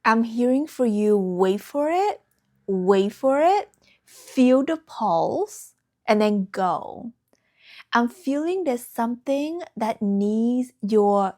I'm hearing for you, wait for it, feel the pulse, and then go. I'm feeling there's something that needs your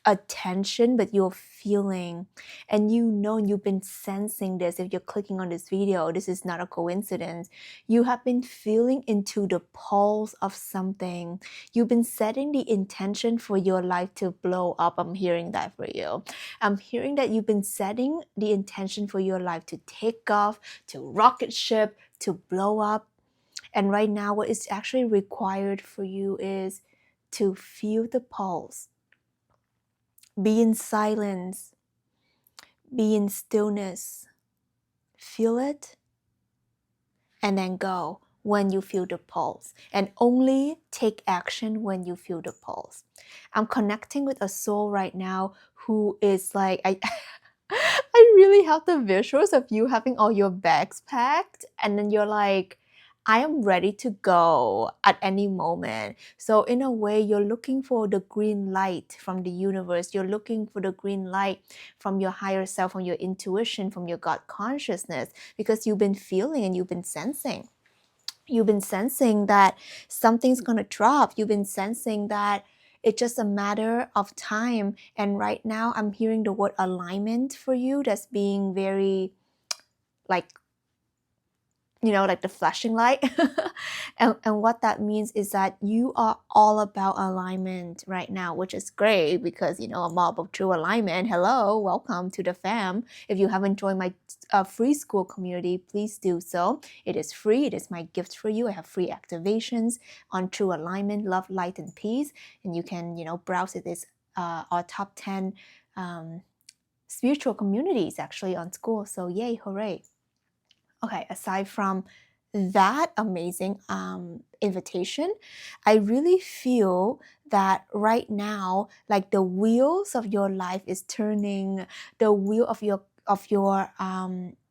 attention, but you're feeling, and you've been sensing this. If you're clicking on this video, this is not a coincidence. You have been feeling into the pulse of something. You've been setting the intention for your life to blow up. I'm hearing that for you. I'm hearing that you've been setting the intention for your life to take off, to rocket ship, to blow up. And right now, what is actually required for you is to feel the pulse, be in silence, be in stillness, feel it, and then go when you feel the pulse. And only take action when you feel the pulse. I'm connecting with a soul right now who is like, I really have the visuals of you having all your bags packed, and then you're like, I am ready to go at any moment. So in a way, you're looking for the green light from the universe. You're looking for the green light from your higher self, from your intuition, from your God consciousness, because you've been feeling and you've been sensing. You've been sensing that something's going to drop. You've been sensing that it's just a matter of time. And right now, I'm hearing the word alignment for you that's being very like, like the flashing light. and what that means is that you are all about alignment right now, which is great because, a mob of true alignment. Hello, welcome to the fam. If you haven't joined my free school community, please do so. It is free. It is my gift for you. I have free activations on true alignment, love, light, and peace. And you can, browse it. It's our top 10 spiritual communities actually on school. So yay, hooray. Okay, aside from that amazing invitation, I really feel that right now, like the wheels of your life is turning, the wheel of your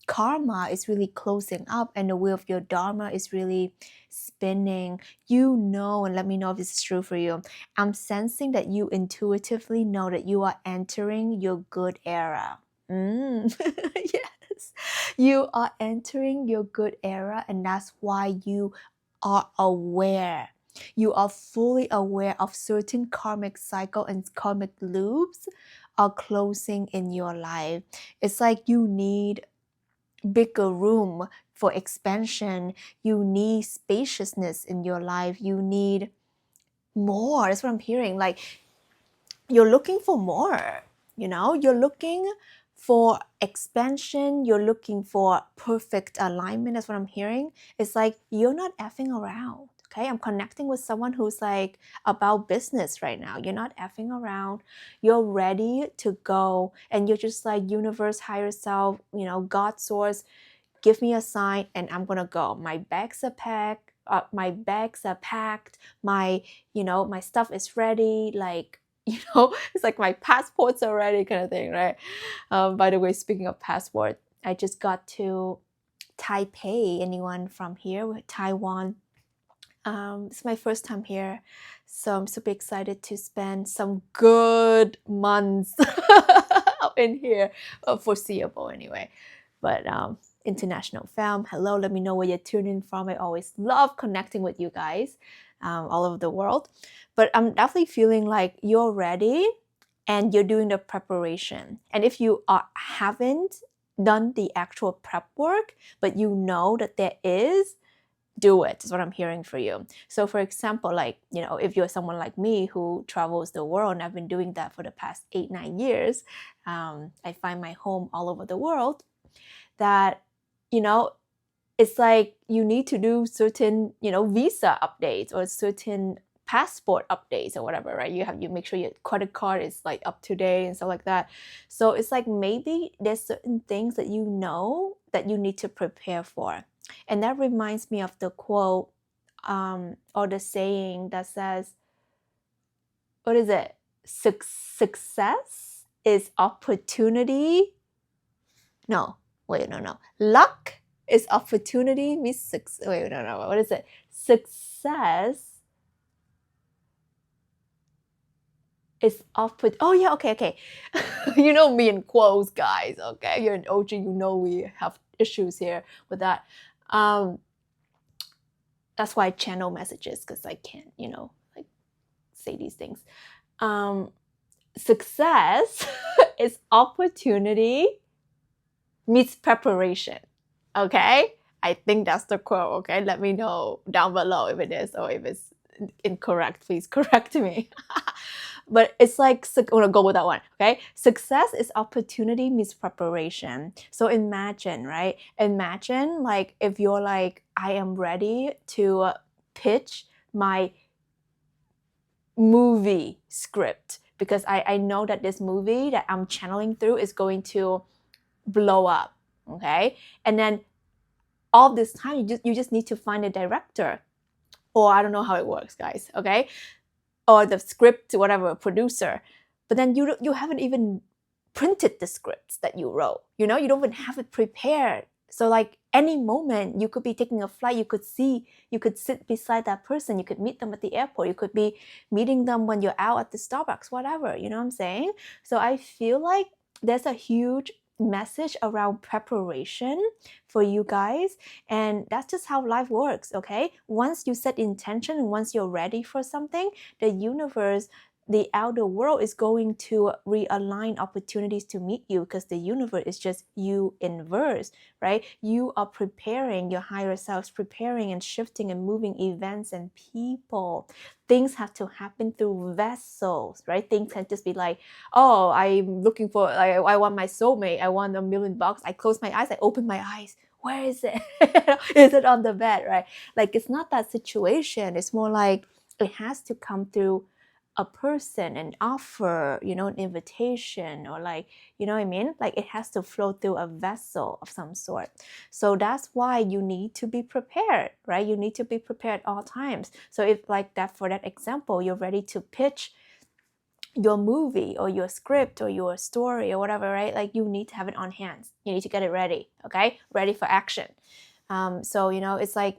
karma is really closing up, and the wheel of your dharma is really spinning. And let me know if this is true for you. I'm sensing that you intuitively know that you are entering your good era. Yes, you are entering your good era, and that's why you are aware. You are fully aware of certain karmic cycle and karmic loops are closing in your life. It's like you need bigger room for expansion. You need spaciousness in your life. You need more. That's what I'm hearing. Like, you're looking for more, you're looking for expansion, you're looking for perfect alignment. That's what I'm hearing. It's like you're not effing around. Okay, I'm connecting with someone who's like about business right now. You're not effing around. You're ready to go, and you're just like, universe, higher self, God source, give me a sign and I'm gonna go. My bags are packed. My stuff is ready. Like, it's like my passports are ready, kind of thing, right? By the way, speaking of passport, I just got to Taipei. Anyone from here, Taiwan? It's my first time here, so I'm super excited to spend some good months up in here, foreseeable anyway. But international fam, hello, let me know where you're tuning from. I always love connecting with you guys all over the world. But I'm definitely feeling like you're ready and you're doing the preparation. And if you haven't done the actual prep work, but you know that there is, do it, is what I'm hearing for you. So for example, like, if you're someone like me who travels the world, and I've been doing that for the past 8-9 years, I find my home all over the world, that, it's like you need to do certain, visa updates or certain passport updates or whatever, right? You make sure your credit card is like up to date and stuff like that. So it's like maybe there's certain things that that you need to prepare for. And that reminds me of the quote or the saying that says, what is it? Success is opportunity. No. Luck is opportunity. What is it? Success is oh yeah, okay. You know me in quotes, guys. Okay, you're an OG, you know we have issues here with that. That's why I channel messages, because I can't, like say these things. Success is opportunity meets preparation. Okay, I think that's the quote. Okay, let me know down below if it is, or if it's incorrect. Please correct me. But it's like, I'm gonna go with that one. Okay, success is opportunity meets preparation. So imagine, right? Imagine like if you're like, I am ready to pitch my movie script, because I know that this movie that I'm channeling through is going to blow up. Okay, and then all this time you just need to find a director, or I don't know how it works, guys. Okay, or the script, whatever, producer. But then you haven't even printed the scripts that you wrote. You don't even have it prepared. So like any moment you could be taking a flight, you could sit beside that person, you could meet them at the airport, you could be meeting them when you're out at the Starbucks, whatever, you know what I'm saying? So I feel like there's a huge message around preparation for you guys, and that's just how life works. Okay, once you set intention and once you're ready for something, the universe, the outer world, is going to realign opportunities to meet you, because the universe is just you in verse, right? You are preparing, your higher selves preparing and shifting and moving events and people. Things have to happen through vessels, right? Things can just be like, oh, I'm looking for, I want my soulmate, I want $1 million. I close my eyes, I open my eyes. Where is it? Is it on the bed, right? Like, it's not that situation. It's more like it has to come through a person, an offer, an invitation, or like, you know what I mean? Like, it has to flow through a vessel of some sort. So that's why you need to be prepared, right? You need to be prepared all times. So if like that, for that example, you're ready to pitch your movie or your script or your story or whatever, right? Like, you need to have it on hand. You need to get it ready, okay? Ready for action. So, it's like,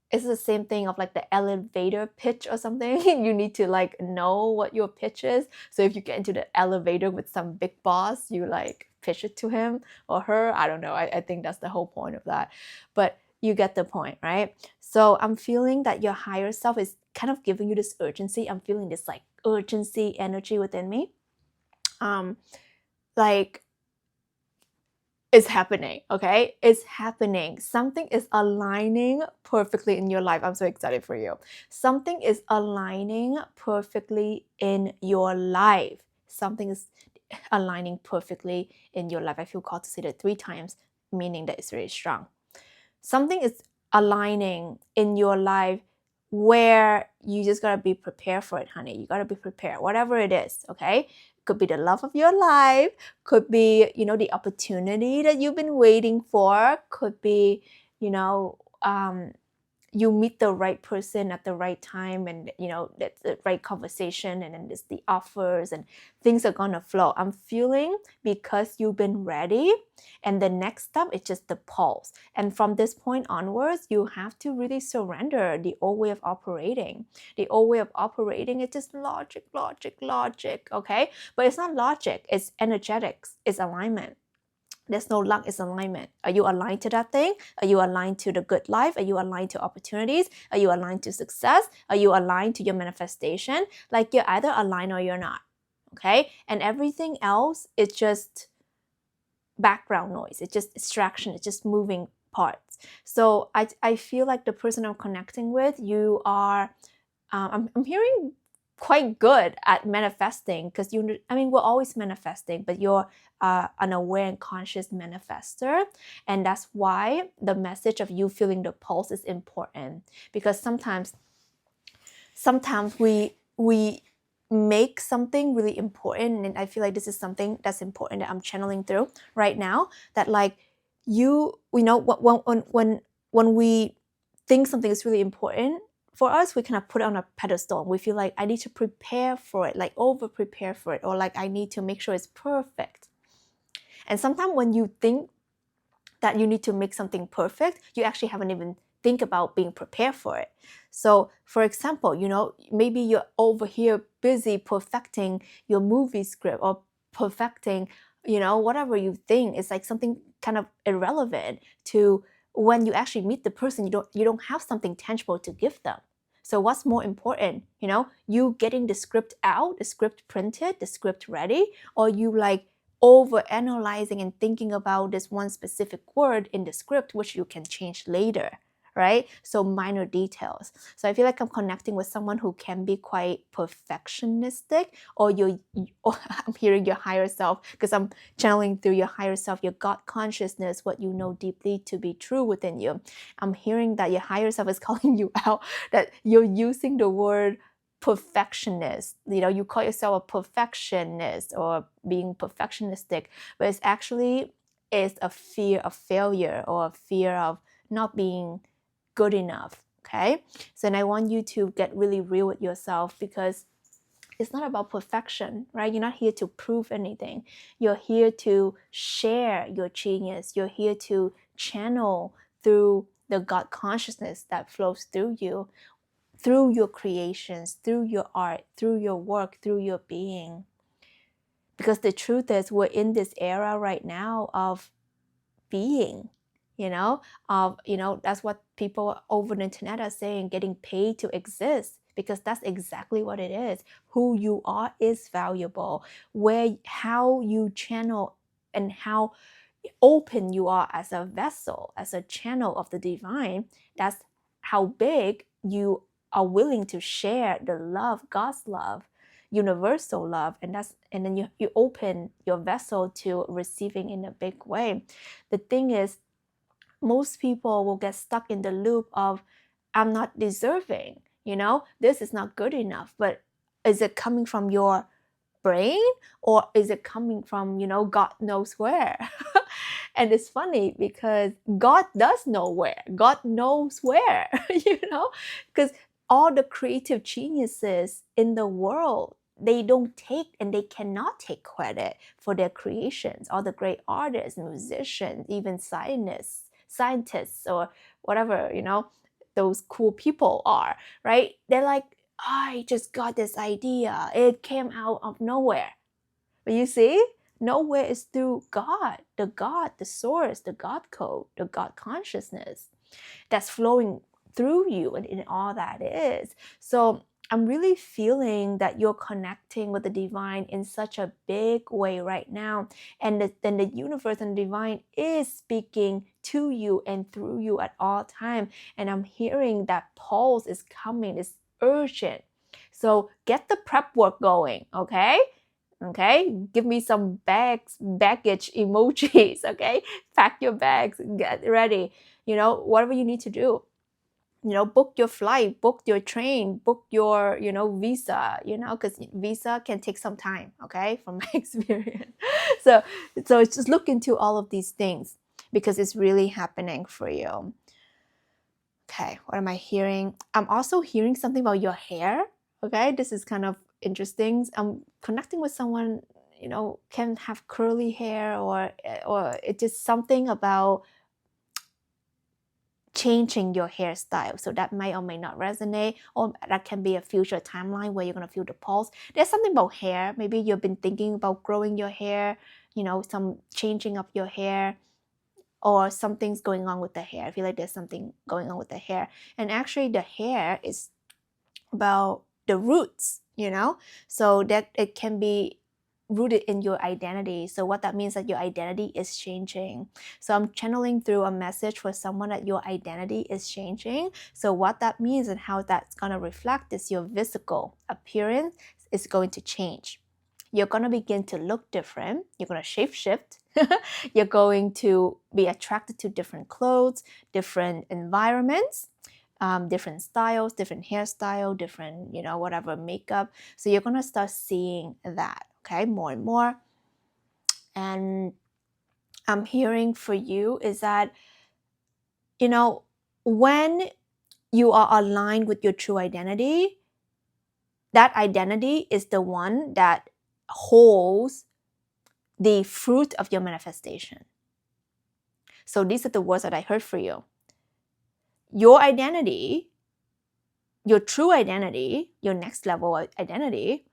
it's the same thing of like the elevator pitch or something. You need to like know what your pitch is. So if you get into the elevator with some big boss, you like pitch it to him or her. I don't know. I think that's the whole point of that. But you get the point, right? So I'm feeling that your higher self is kind of giving you this urgency. I'm feeling this like urgency energy within me. Like, it's happening, okay? It's happening. Something is aligning perfectly in your life. I'm so excited for you. Something is aligning perfectly in your life. Something is aligning perfectly in your life. I feel called to say that 3 times, meaning that it's very strong. Something is aligning in your life where you just gotta be prepared for it, honey. You gotta be prepared, whatever it is, okay? Could be the love of your life, could be, the opportunity that you've been waiting for, could be, you meet the right person at the right time, and that's the right conversation, and then there's the offers and things are gonna flow. I'm feeling because you've been ready, and the next step is just the pulse. And from this point onwards, you have to really surrender the old way of operating. The old way of operating is just logic, okay? But it's not logic, it's energetics, it's alignment. There's no luck, it's alignment. Are you aligned to that thing? Are you aligned to the good life? Are you aligned to opportunities? Are you aligned to success? Are you aligned to your manifestation? Like, you're either aligned or you're not, okay? And everything else is just background noise. It's just distraction. It's just moving parts. So I feel like the person I'm connecting with, you are, I'm hearing quite good at manifesting, because we're always manifesting, but you're an aware and conscious manifester. And that's why the message of you feeling the pulse is important, because sometimes we make something really important, and I feel like this is something that's important that I'm channeling through right now, that like when we think something is really important for us, we kind of put it on a pedestal. We feel like I need to prepare for it, like over prepare for it, or like I need to make sure it's perfect. And sometimes when you think that you need to make something perfect, you actually haven't even think about being prepared for it. So for example, maybe you're over here busy perfecting your movie script or perfecting, whatever you think is like something kind of irrelevant to when you actually meet the person. You don't have something tangible to give them. So what's more important, you getting the script out, the script printed, the script ready, or you like over analyzing and thinking about this one specific word in the script, which you can change later, right? So minor details. So I feel like I'm connecting with someone who can be quite perfectionistic, or I'm hearing your higher self, because I'm channeling through your higher self, your God consciousness, what you know deeply to be true within you. I'm hearing that your higher self is calling you out, that you're using the word perfectionist. You call yourself a perfectionist or being perfectionistic, but it's actually is a fear of failure or a fear of not being good enough. Okay, so then I want you to get really real with yourself, because it's not about perfection, right? You're not here to prove anything. You're here to share your genius. You're here to channel through the God consciousness that flows through you, through your creations, through your art, through your work, through your being. Because the truth is, we're in this era right now of being, that's what people over the internet are saying, getting paid to exist, because that's exactly what it is. Who you are is valuable. How you channel and how open you are as a vessel, as a channel of the divine, that's how big you are willing to share the love, God's love, universal love, and then you open your vessel to receiving in a big way. The thing is, most people will get stuck in the loop of, I'm not deserving, this is not good enough. But is it coming from your brain, or is it coming from, God knows where? And it's funny because God does know where. God knows where, because all the creative geniuses in the world, they don't take and they cannot take credit for their creations. All the great artists, musicians, even scientists or whatever, those cool people are, right? They're like, I just got this idea. It came out of nowhere. But you see, nowhere is through God, the source, the God code, the God consciousness that's flowing through you and in all that is. So I'm really feeling that you're connecting with the divine in such a big way right now. And then the universe and the divine is speaking to you and through you at all time. And I'm hearing that pulse is coming, it's urgent. So get the prep work going, okay? Okay, give me some baggage emojis. Okay, pack your bags, get ready, whatever you need to do. Book your flight, book your train, book your visa, because visa can take some time, okay, from my experience. So it's just look into all of these things, because it's really happening for you. Okay, what am I hearing? I'm also hearing something about your hair. Okay, this is kind of interesting. I'm connecting with someone, can have curly hair, or it's just something about changing your hairstyle. So that may or may not resonate, or that can be a future timeline where you're going to feel the pulse. There's something about hair. Maybe you've been thinking about growing your hair, some changing of your hair, or something's going on with the hair. I feel like there's something going on with the hair. And actually the hair is about the roots, so that it can be rooted in your identity. So what that means that your identity is changing. So I'm channeling through a message for someone that your identity is changing. So what that means and how that's going to reflect is your physical appearance is going to change. You're going to begin to look different. You're going to shape shift. You're going to be attracted to different clothes, different environments, different styles, different hairstyle, different, whatever, makeup. So you're going to start seeing that, okay, more and more. And I'm hearing for you is that, when you are aligned with your true identity, that identity is the one that holds the fruit of your manifestation. So these are the words that I heard for you. your identity, your true identity, your next level identity,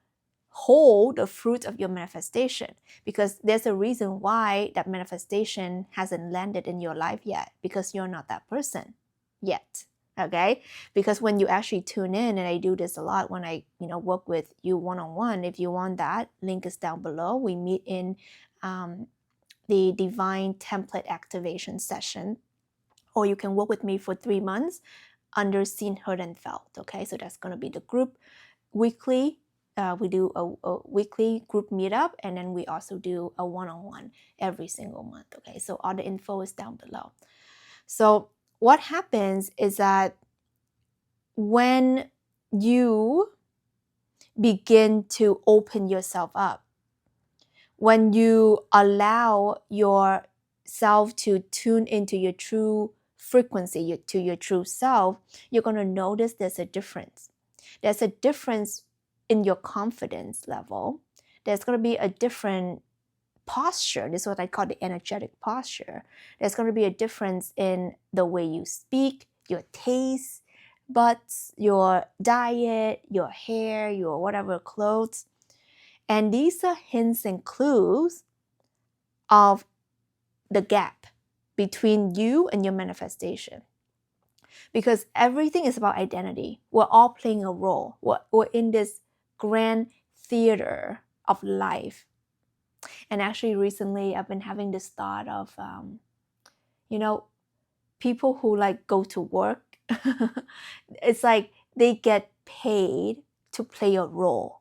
hold the fruit of your manifestation, because there's a reason why that manifestation hasn't landed in your life yet, because you're not that person yet. Okay, because when you actually tune in, and I do this a lot when I work with you one-on-one, if you want that, link is down below. We meet in the divine template activation session, or you can work with me for 3 months under Seen, Heard, and Felt. Okay, so that's going to be the group weekly. We do a weekly group meetup, and then we also do a one-on-one every single month. Okay, so all the info is down below. So what happens is that when you begin to open yourself up, when you allow yourself to tune into your true frequency, to your true self, you're going to notice there's a difference. There's a difference in your confidence level. There's going to be a different posture. This is what I call the energetic posture. There's going to be a difference in the way you speak, your taste buds, your diet, your hair, your whatever clothes. And these are hints and clues of the gap between you and your manifestation. Because everything is about identity. We're all playing a role. We're in this grand theater of life. And actually recently I've been having this thought of, people who like go to work, it's like they get paid to play a role.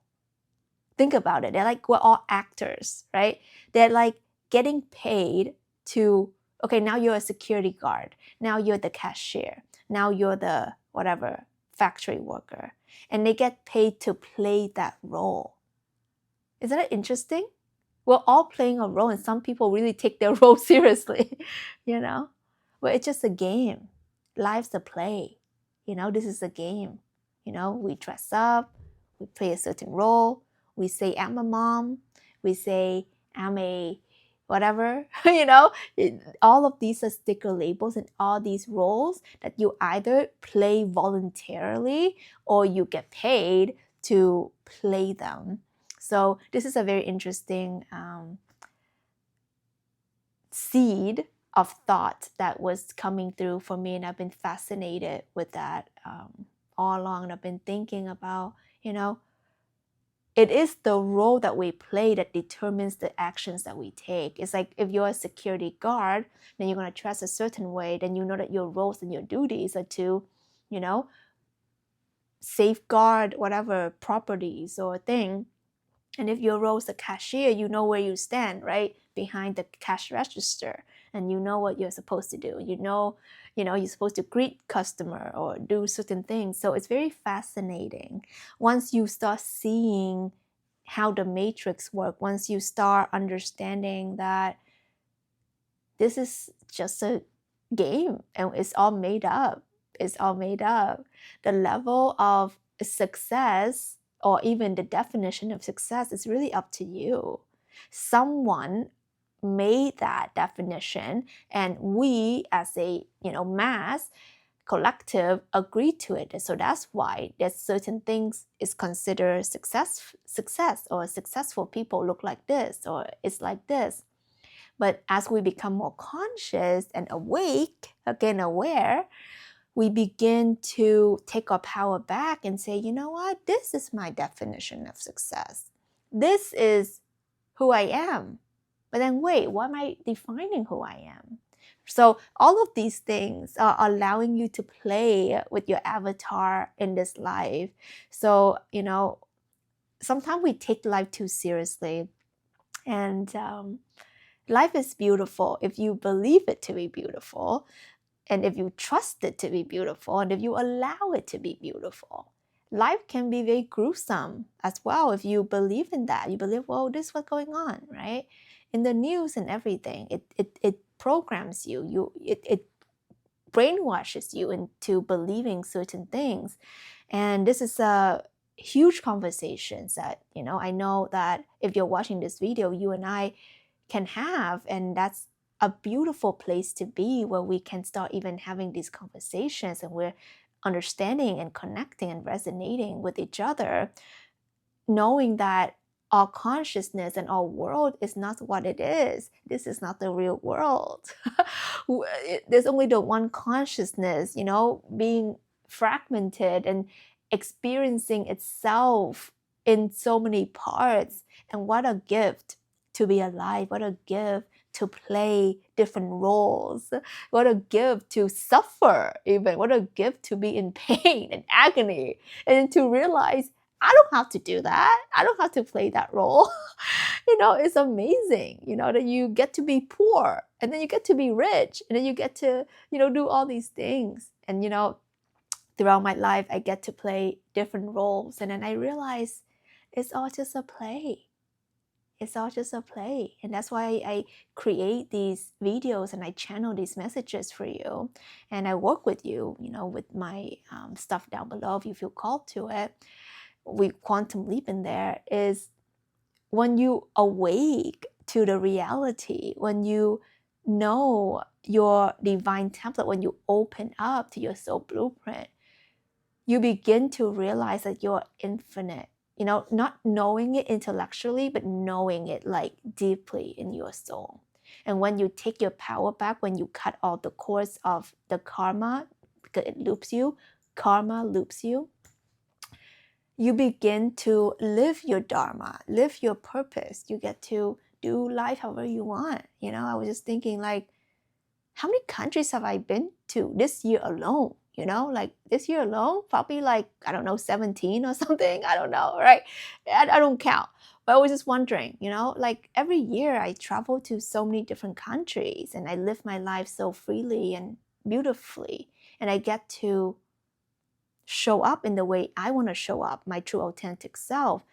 Think about it. They're like, we're all actors, right? They're like getting paid to, okay, now you're a security guard. Now you're the cashier. Now you're the whatever factory worker. And they get paid to play that role. Isn't it interesting? We're all playing a role, and some people really take their role seriously, Well, it's just a game. Life's a play. This is a game. We dress up, we play a certain role. We say, I'm a mom. We say, I'm a whatever, all of these are sticker labels, and all these roles that you either play voluntarily or you get paid to play them. So this is a very interesting seed of thought that was coming through for me, and I've been fascinated with that all along. And I've been thinking about, it is the role that we play that determines the actions that we take. It's like if you're a security guard, then you're going to dress a certain way, then you know that your roles and your duties are to, safeguard whatever properties or thing. And if your role is a cashier, you know where you stand, right? Behind the cash register, and you know what you're supposed to do. You're supposed to greet customer or do certain things. So it's very fascinating. Once you start seeing how the matrix works, once you start understanding that this is just a game and it's all made up. It's all made up. The level of success, or even the definition of success, is really up to you. Someone made that definition, and we as a mass collective agreed to it. So that's why there's certain things is considered success, or successful people look like this, or it's like this. But as we become more conscious and awake, again aware, we begin to take our power back and say, you know what, this is my definition of success. This is who I am. But then wait, why am I defining who I am? So all of these things are allowing you to play with your avatar in this life. So, sometimes we take life too seriously. And life is beautiful if you believe it to be beautiful, and if you trust it to be beautiful, and if you allow it to be beautiful. Life can be very gruesome as well if you believe in that. You believe, well, this is what's going on, right? In the news and everything, it programs you. It brainwashes you into believing certain things. And this is a huge conversation that, I know that if you're watching this video, you and I can have, and that's a beautiful place to be, where we can start even having these conversations and we're understanding and connecting and resonating with each other, knowing that our consciousness and our world is not what it is. This is not the real world. There's only the one consciousness, being fragmented and experiencing itself in so many parts. And what a gift to be alive. What a gift to play different roles. What a gift to suffer even. What a gift to be in pain and agony, and to realize I don't have to do that. I don't have to play that role. It's amazing, that you get to be poor, and then you get to be rich, and then you get to, do all these things. And, throughout my life, I get to play different roles. And then I realize it's all just a play. It's all just a play. And that's why I create these videos and I channel these messages for you. And I work with you, with my stuff down below if you feel called to it. We quantum leap in there is when you awake to the reality, when you know your divine template, when you open up to your soul blueprint, you begin to realize that you're infinite. Not knowing it intellectually, but knowing it like deeply in your soul. And when you take your power back, when you cut all the cords of the karma, because it loops you, karma loops you, you begin to live your dharma, live your purpose. You get to do life however you want. I was just thinking, like, how many countries have I been to this year alone? This year alone, probably 17 or something. I don't know, right? I don't count. But I was just wondering, every year I travel to so many different countries and I live my life so freely and beautifully. And I get to show up in the way I want to show up, my true authentic self.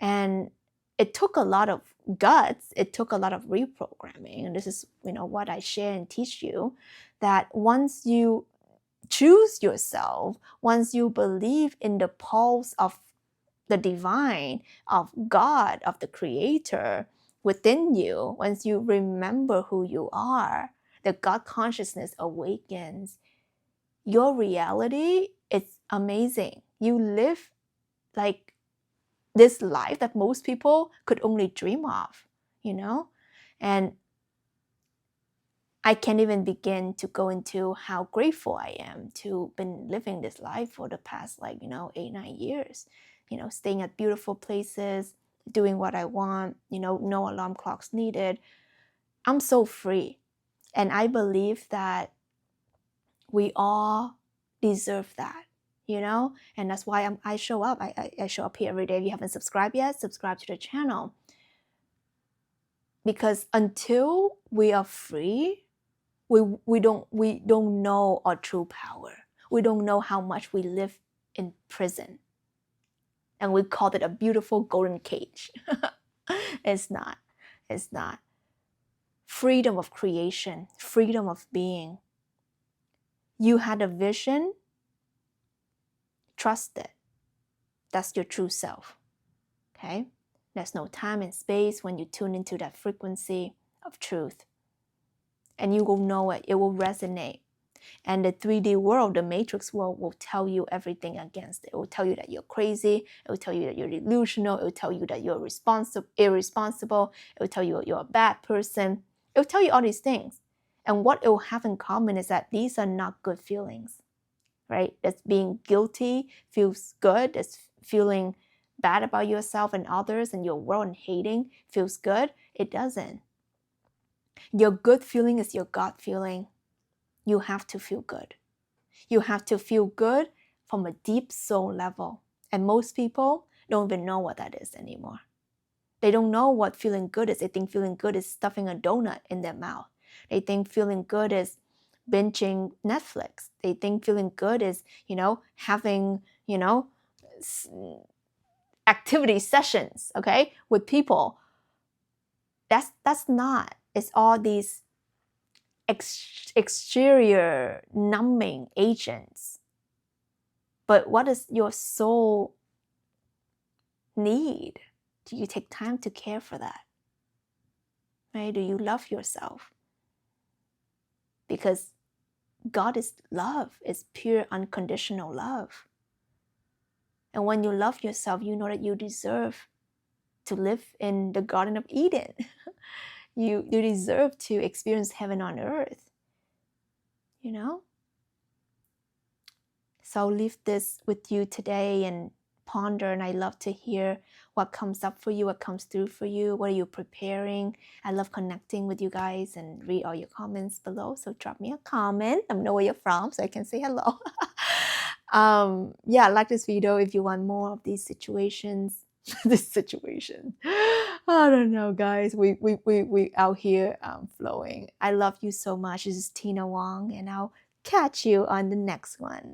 And it took a lot of guts. It took a lot of reprogramming. And this is, what I share and teach you, that once you choose yourself, once you believe in the pulse of the divine, of God, of the creator within you, once you remember who you are, the God consciousness awakens. Your reality is amazing. You live like this life that most people could only dream of, And I can't even begin to go into how grateful I am to been living this life for the past 8-9 years, staying at beautiful places, doing what I want, no alarm clocks needed. I'm so free. And I believe that we all deserve that, and that's why I show up. I show up here every day. If you haven't subscribed yet, subscribe to the channel, because until we are free, we don't know our true power. We don't know how much we live in prison, and we called it a beautiful golden cage. It's not. Freedom of creation, freedom of being. You had a vision, trust it. That's your true self. Okay? There's no time and space when you tune into that frequency of truth. And you will know it. It will resonate. And the 3D world, the matrix world, will tell you everything against it. It will tell you that you're crazy. It will tell you that you're delusional. It will tell you that you're irresponsible. It will tell you you're a bad person. It will tell you all these things. And what it will have in common is that these are not good feelings, right? That's being guilty feels good. That's feeling bad about yourself and others and your world and hating feels good. It doesn't. Your good feeling is your God feeling. You have to feel good. You have to feel good from a deep soul level. And most people don't even know what that is anymore. They don't know what feeling good is. They think feeling good is stuffing a donut in their mouth. They think feeling good is binging Netflix. They think feeling good is, having, activity sessions, okay, with people. That's not. It's all these exterior numbing agents. But what does your soul need? Do you take time to care for that? Right? Do you love yourself? because God is love, is pure unconditional love. And when you love yourself, you know that you deserve to live in the Garden of Eden. You deserve to experience heaven on earth, you know? So I'll leave this with you today and ponder, and I love to hear what comes up for you, what comes through for you, what are you preparing. I love connecting with you guys and read all your comments below, so drop me a comment. Let me know where you're from so I can say hello. Yeah, like this video if you want more of these situations. This situation, I don't know, guys. We out here flowing. I love you so much. This is Tina Wong, and I'll catch you on the next one.